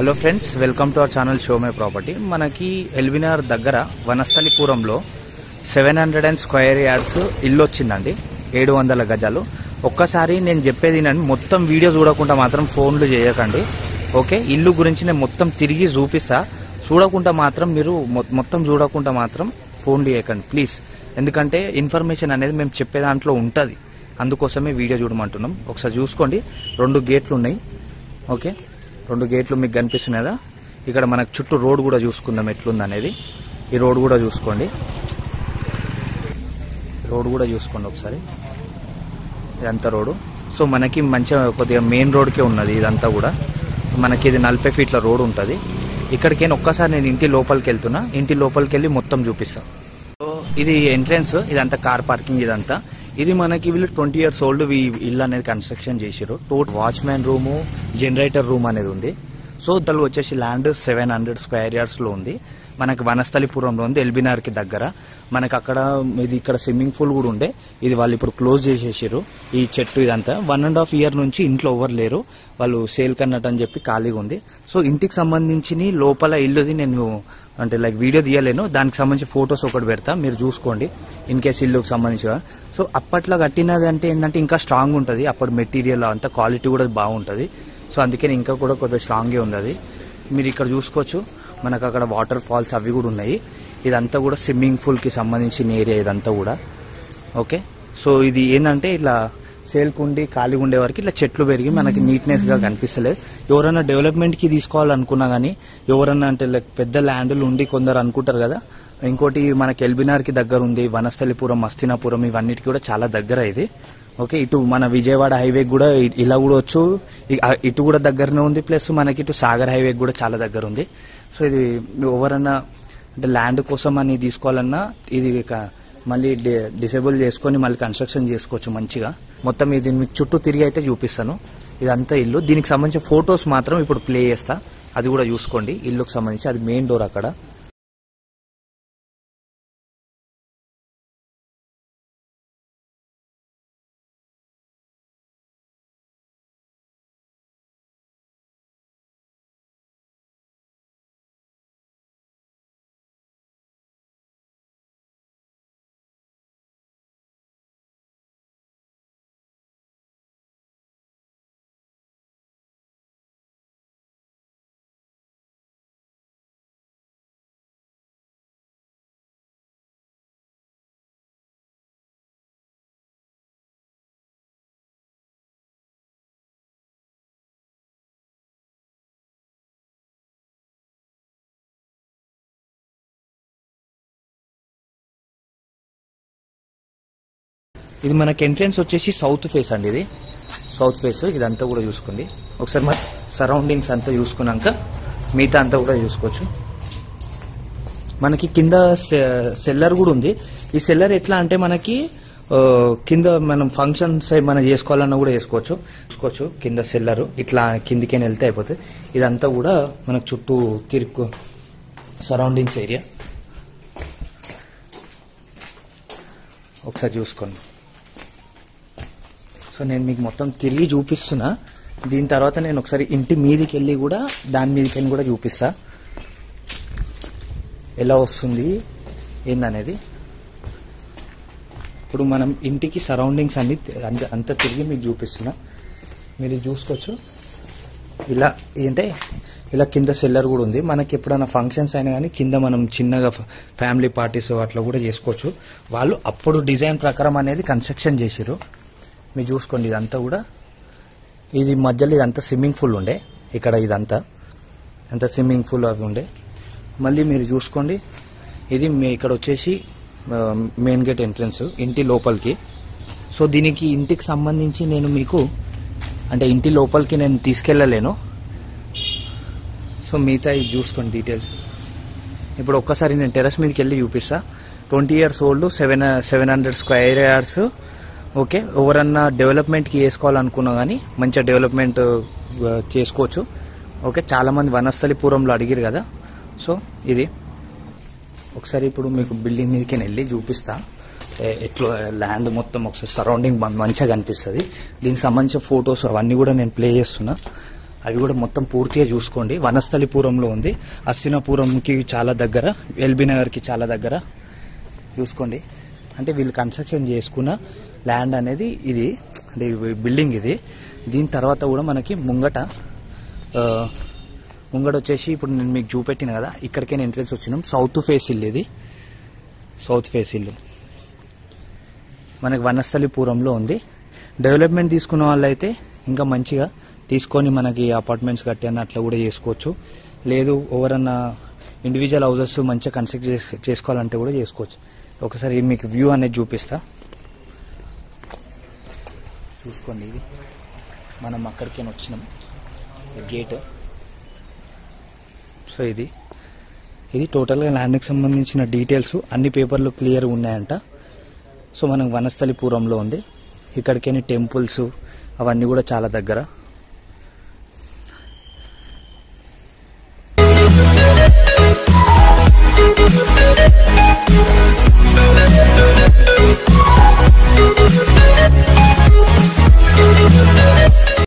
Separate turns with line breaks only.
Hello friends, welcome to our channel show my property. మనకి ఎల్బీనగర్ దగ్గర వనస్థలిపురంలో 700 square yards ఇల్లు వచ్చిందండి. 700 గజాలు. ఒక్కసారి నేను చెప్పేది నేను మొత్తం వీడియో చూడకుండా మాత్రం ఫోన్లు చేయకండి. ఓకే, ఇల్లు గురించి నేను మొత్తం తిరిగి చూపిస్తా. చూడకుండా మాత్రం మీరు మొత్తం చూడకుండా మాత్రం ఫోన్లు చేయకండి ప్లీజ్. ఎందుకంటే ఇన్ఫర్మేషన్ అనేది మేము చెప్పే దాంట్లో ఉంటుంది, అందుకోసమే వీడియో చూడమంటున్నాం. ఒకసారి చూసుకోండి, 2 గేట్లు ఉన్నాయి. ఓకే, 2 గేట్లు మీకు కనిపిస్తున్నాయి కదా. ఇక్కడ మనకు చుట్టూ రోడ్ కూడా చూసుకుందాం ఎట్లుంది అనేది. ఈ రోడ్ కూడా చూసుకోండి, ఒకసారి. ఇదంతా రోడ్డు. సో మనకి మంచిగా కొద్దిగా మెయిన్ రోడ్కే ఉన్నది ఇదంతా కూడా. మనకి ఇది 40 ఫీట్ల రోడ్ ఉంటుంది. ఇక్కడికైనా ఒక్కసారి నేను ఇంటి లోపలికి వెళ్తున్నా, ఇంటి లోపలికి వెళ్ళి మొత్తం చూపిస్తాను. సో ఇది ఎంట్రన్స్, ఇదంతా కార్ పార్కింగ్. ఇదంతా ఇది మనకి వీళ్ళు 20 years ఓల్డ్ ఇల్లు అనేది కన్స్ట్రక్షన్ చేసారు. Total watchman room, generator room అనేది ఉంది. సో దాని వచ్చేసి ల్యాండ్ 700 స్క్వేర్ యార్డ్స్ లో ఉంది. మనకి వనస్థలిపురంలో ఉంది, ఎల్బీనగర్కి దగ్గర. మనకి అక్కడ ఇది ఇక్కడ స్విమ్మింగ్ పూల్ కూడా ఉండే, ఇది వాళ్ళు ఇప్పుడు క్లోజ్ చేసేసారు. ఈ చెట్టు ఇదంతా 1.5 year నుంచి ఇంట్లో ఎవరు లేరు, వాళ్ళు సేల్ కన్నట్టు అని చెప్పి ఖాళీగా ఉంది. సో ఇంటికి సంబంధించి లోపల ఇల్లుది నేను అంటే లైక్ వీడియో తీయలేను, దానికి సంబంధించి ఫొటోస్ ఒకటి పెడతా, మీరు చూసుకోండి ఇన్ కేసు ఇల్లుకి సంబంధించి. సో అప్పట్లో కట్టినది అంటే ఏంటంటే ఇంకా స్ట్రాంగ్ ఉంటుంది, అప్పుడు మెటీరియల్ అంతా క్వాలిటీ కూడా బాగుంటుంది. సో అందుకని ఇంకా కూడా కొద్దిగా స్ట్రాంగే ఉంది అది. మీరు ఇక్కడ చూసుకోవచ్చు, మనకు అక్కడ వాటర్ ఫాల్స్ అవి కూడా ఉన్నాయి. ఇదంతా కూడా స్విమ్మింగ్ పూల్కి సంబంధించిన ఏరియా ఇదంతా కూడా. ఓకే, సో ఇది ఏంటంటే ఇట్లా సేల్కుండి ఖాళీగా ఉండే వరకు ఇట్లా చెట్లు పెరిగి మనకి నీట్నెస్గా కనిపిస్తలేదు. ఎవరైనా డెవలప్మెంట్కి తీసుకోవాలనుకున్నా కానీ, ఎవరన్నా అంటే లైక్ పెద్ద ల్యాండ్లు ఉండి కొందరు అనుకుంటారు కదా. ఇంకోటి మనకి ఎల్బీనగర్కి దగ్గర ఉంది, వనస్థలిపురం, మస్తినాపురం ఇవన్నిటికి కూడా చాలా దగ్గర ఇది. ఓకే, ఇటు మన విజయవాడ హైవే కూడా ఇలా కూడా వచ్చు, ఇటు కూడా దగ్గరనే ఉంది. ప్లస్ మనకి ఇటు సాగర్ హైవే కూడా చాలా దగ్గర ఉంది. సో ఇది ఎవరన్నా అంటే ల్యాండ్ కోసం అని తీసుకోవాలన్నా ఇది మళ్ళీ డిసేబుల్ చేసుకొని మళ్ళీ కన్స్ట్రక్షన్ చేసుకోవచ్చు మంచిగా. మొత్తం ఇది మీకు చుట్టూ తిరిగి అయితే చూపిస్తాను. ఇదంతా ఇల్లు, దీనికి సంబంధించిన ఫొటోస్ మాత్రం ఇప్పుడు ప్లే చేస్తా, అది కూడా చూసుకోండి. ఇల్లుకి సంబంధించి అది మెయిన్ డోర్ అక్కడ. ఇది మనకి ఎంట్రన్స్ వచ్చేసి సౌత్ ఫేస్ అండి, ఇది సౌత్ ఫేస్. ఇదంతా కూడా చూసుకోండి ఒకసారి. మన సరౌండింగ్స్ అంతా చూసుకున్నాక మిగతా అంతా కూడా చూసుకోవచ్చు. మనకి కింద సెల్లర్ కూడా ఉంది. ఈ సెల్లర్ ఎట్లా అంటే మనకి కింద మనం ఫంక్షన్స్ ఏమైనా చేసుకోవాలన్నా కూడా చూసుకోవచ్చు. కింద సెల్లరు ఇట్లా కిందికైనా వెళ్తే అయిపోతుంది. ఇదంతా కూడా మనకు చుట్టూ తిరుగు సరౌండింగ్స్ ఏరియా. ఒకసారి చూసుకోండి. సో నేను మీకు మొత్తం తిరిగి చూపిస్తున్నా. దీని తర్వాత నేను ఒకసారి ఇంటి మీదికి వెళ్ళి కూడా దాని మీదకి వెళ్ళి కూడా చూపిస్తా ఎలా వస్తుంది ఏందనేది. ఇప్పుడు మనం ఇంటికి సరౌండింగ్స్ అన్ని అంతా తిరిగి మీకు చూపిస్తున్నా, మీరు చూసుకోవచ్చు. ఇలా ఏంటంటే ఇలా కింద సెల్లర్ కూడా ఉంది. మనకి ఎప్పుడైనా ఫంక్షన్స్ అయినా కానీ కింద మనం చిన్నగా ఫ్యామిలీ పార్టీస్ అట్లా కూడా చేసుకోవచ్చు. వాళ్ళు అప్పుడు డిజైన్ ప్రకారం అనేది కన్స్ట్రక్షన్ చేసారు. మీరు చూసుకోండి, ఇదంతా కూడా ఇది మధ్యలో ఇదంతా స్విమ్మింగ్ పూల్ ఉండే. ఇక్కడ ఇదంతా స్విమ్మింగ్ పూల్ అవి ఉండే. మళ్ళీ మీరు చూసుకోండి, ఇది ఇక్కడ వచ్చేసి మెయిన్ గేట్ ఎంట్రన్స్ ఇంటి లోపలికి. సో దీనికి ఇంటికి సంబంధించి నేను మీకు అంటే ఇంటి లోపలికి నేను తీసుకెళ్ళలేను. సో మిగతా ఇది చూసుకోండి డీటెయిల్స్. ఇప్పుడు ఒక్కసారి నేను టెర్రస్ మీదకి వెళ్ళి చూపిస్తా. 20 years old, 700 square yards. Okay, ఎవరన్నా డెవలప్మెంట్కి వేసుకోవాలనుకున్నా కానీ మంచిగా డెవలప్మెంట్ చేసుకోవచ్చు. ఓకే, చాలామంది వనస్థలిపురంలో అడిగారు కదా. సో ఇది ఒకసారి ఇప్పుడు మీకు బిల్డింగ్ మీదకి వెళ్ళి చూపిస్తా. ఎట్లా ల్యాండ్ మొత్తం ఒకసారి సరౌండింగ్ మంచిగా కనిపిస్తుంది. దీనికి సంబంధించిన ఫొటోస్ అవన్నీ కూడా నేను ప్లే చేస్తున్నా. అవి కూడా మొత్తం పూర్తిగా చూసుకోండి. వనస్థలిపురంలో ఉంది, హస్తినాపురంకి చాలా దగ్గర, ఎల్బీ నగర్కి చాలా దగ్గర. చూసుకోండి, అంటే వీళ్ళు కన్స్ట్రక్షన్ చేసుకున్న ల్యాండ్ అనేది ఇది, అంటే బిల్డింగ్ ఇది. దీని తర్వాత కూడా మనకి ముంగట వచ్చేసి ఇప్పుడు నేను మీకు చూపెట్టిన కదా, ఇక్కడికైనా ఎంట్రెన్స్ వచ్చినాం. సౌత్ ఫేస్ ఇల్లు ఇది, సౌత్ ఫేస్ ఇల్లు మనకి వనస్థలిపురంలో ఉంది. డెవలప్మెంట్ తీసుకున్న వాళ్ళైతే ఇంకా మంచిగా తీసుకొని మనకి అపార్ట్మెంట్స్ కట్టాను అట్లా కూడా చేసుకోవచ్చు. లేదు ఎవరన్నా ఇండివిజువల్ హౌసెస్ మంచిగా కన్స్ట్రక్ట్ చేసుకోవాలంటే కూడా చేసుకోవచ్చు. ఒకసారి మీకు వ్యూ అనేది చూపిస్తా, చూసుకోండి. ఇది మనం అక్కడికి వచ్చినాం, గేట్. సో ఇది టోటల్గా ల్యాండ్కి సంబంధించిన డీటెయిల్స్ అన్ని పేపర్లు క్లియర్ ఉన్నాయంట. సో మనం వనస్థలిపురంలో ఉంది. ఇక్కడికైనా టెంపుల్స్ అవన్నీ కూడా చాలా దగ్గర.